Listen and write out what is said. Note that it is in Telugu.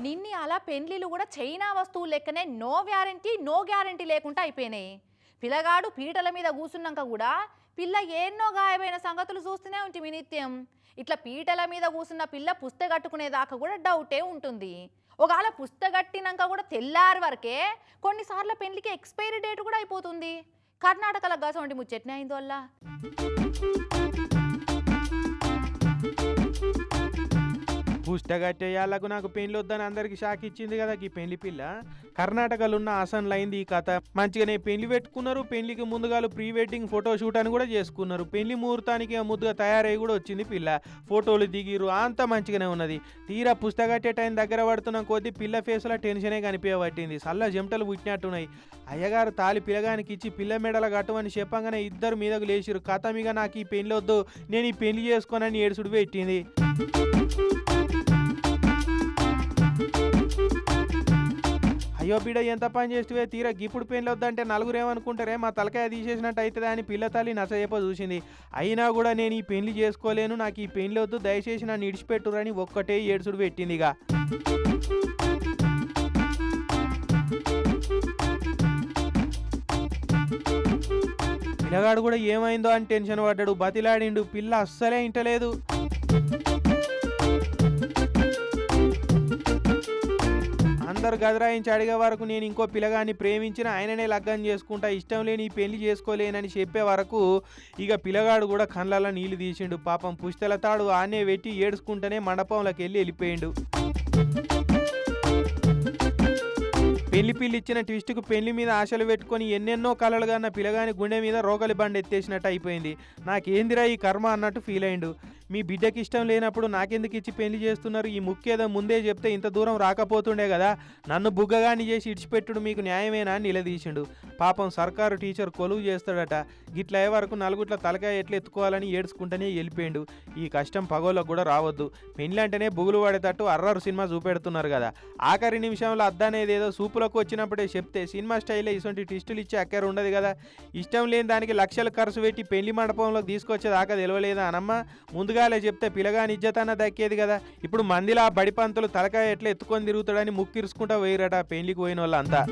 నిన్ని అలా పెండ్లిలు కూడా చైనా వస్తువులు లెక్కనే నో గ్యారంటీ లేకుండా అయిపోయినాయి. పిల్లగాడు పీటల మీద కూసున్నాక కూడా పిల్ల ఎన్నో గాయమైన సంగతులు చూస్తూనే ఉంటుంది నిత్యం. ఇట్లా పీటల మీద కూసున్న పిల్ల పుస్తకట్టుకునేదాకా కూడా డౌటే ఉంటుంది. ఒకవేళ పుస్తకట్టినాక కూడా తెల్లారి వరకే కొన్నిసార్లు పెళ్లికి ఎక్స్పైరీ డేట్ కూడా అయిపోతుంది. కర్ణాటకలో గాసంటి ముచ్చట్నే అయింది వల్ల. పుస్తకట్టేయాళ్ళకు నాకు పెళ్లి వద్దని అందరికి షాక్ ఇచ్చింది కదా ఈ పెళ్లి పిల్ల. కర్ణాటకలో ఉన్న ఆసన్లు అయింది ఈ కథ. మంచిగానే పెళ్లి పెట్టుకున్నారు. పెళ్లికి ముందుగాలు ప్రీ వెడ్డింగ్ ఫోటో షూట్ అని కూడా చేసుకున్నారు. పెళ్లి ముహూర్తానికి ముద్దుగా తయారై కూడా వచ్చింది పిల్ల. ఫోటోలు దిగిరు, అంతా మంచిగానే ఉన్నది. తీరా పుస్తకట్టే టైం దగ్గర పడుతున్న కొద్దీ పిల్ల ఫేస్లో టెన్షనే కనిపించబట్టింది. సల్ల జంటలు పుట్టినట్టున్నాయి. అయ్యగారు తాలి పిల్లగానికి ఇచ్చి పిల్ల మెడల కట్టమని చెప్పంగానే ఇద్దరు మీదకు లేచిరు. కథ మీద నాకు ఈ పెళ్లి వద్దు, నేను ఈ పెళ్లి చేసుకోనని ఏడుసుడు పెట్టింది. అయ్యో బిడ్డ ఎంత పని చేస్తే తీరా గిప్పుడు పెళ్లి వద్దంటే నలుగురు ఏమనుకుంటారే మా తలకాయ తీసేసినట్టు అవుతుంది అని పిల్ల తల్లి నచ్చజెప్ప చూసింది. అయినా కూడా నేను ఈ పెళ్లి చేసుకోలేను, నాకు ఈ పెళ్లి వద్దు, దయచేసి నన్ను ఇడిచిపెట్టురని ఒక్కటే ఏడుసుడు పెట్టింది. ఇక పిల్లగాడు కూడా ఏమైందో అని టెన్షన్ పడ్డాడు. బతిలాడిండు. పిల్ల అస్సలే ఇంటలేదు. అందరు గదరాయించి అడిగే వరకు నేను ఇంకో పిల్లగాన్ని ప్రేమించిన ఆయననే లగ్గం చేసుకుంటా, ఇష్టం లేని ఈ పెళ్లి చేసుకోలేనని చెప్పే వరకు ఇక పిల్లగాడు కూడా కళ్ళల్లో నీళ్లు తీసిండు. పాపం పుస్తల తాడు ఆనే పెట్టి ఏడుచుకుంటూనే మండపంలోకి వెళ్ళిపోయిండు. పెళ్లి పిల్లి ఇచ్చిన ట్విస్ట్కు పెళ్లి మీద ఆశలు పెట్టుకొని ఎన్నెన్నో కలలుగా అన్న పిల్లగాని గుండె మీద రోకలి బండి ఎత్తేసినట్టు అయిపోయింది. నాకేందిరా ఈ కర్మ అన్నట్టు ఫీల్ అయిండు. మీ బిడ్డకి ఇష్టం లేనప్పుడు నాకెందుకు ఇచ్చి పెళ్లి చేస్తున్నారు? ఈ ముఖ్యేదో ముందే చెప్తే ఇంత దూరం రాకపోతుండే కదా, నన్ను బుగ్గగాని చేసి ఇడిచిపెట్టుడు మీకు న్యాయమేనా అని నిలదీసిండు. పాపం సర్కారు టీచర్ కొలువు చేస్తాడట. గిట్ల అయ్యే వరకు నలుగుట్ల తలకాయ ఎట్లా ఎత్తుకోవాలని ఏడ్చుకుంటూనే వెళ్ళిపోయిండు. ఈ కష్టం పగోళ్ళకు కూడా రావద్దు. పెళ్లి అంటేనే బుగులు పడేటట్టు అర్రరు సినిమా చూపెడుతున్నారు కదా. ఆఖరి నిమిషంలో అద్దనేది ఏదో సూపులకు వచ్చినప్పుడే చెప్తే సినిమా స్టైల్లో ఇటువంటి ట్విస్టులు ఇచ్చే అక్కర ఉండదు కదా. ఇష్టం లేని దానికి లక్షలు ఖర్చు పెట్టి పెళ్లి మండపంలోకి తీసుకొచ్చేదాకా తెలియలేదా అనమ్మ? ముందుగాలే చెప్తే పిల్లగాని ఇజ్జతన్న దక్కేది కదా. ఇప్పుడు మందిలా బడిపంతులు తలకాయ ఎట్లా ఎత్తుకొని తిరుగుతాడని ముక్కిరుసుకుంటా పోయిరట పెళ్లికి పోయిన వాళ్ళంతా.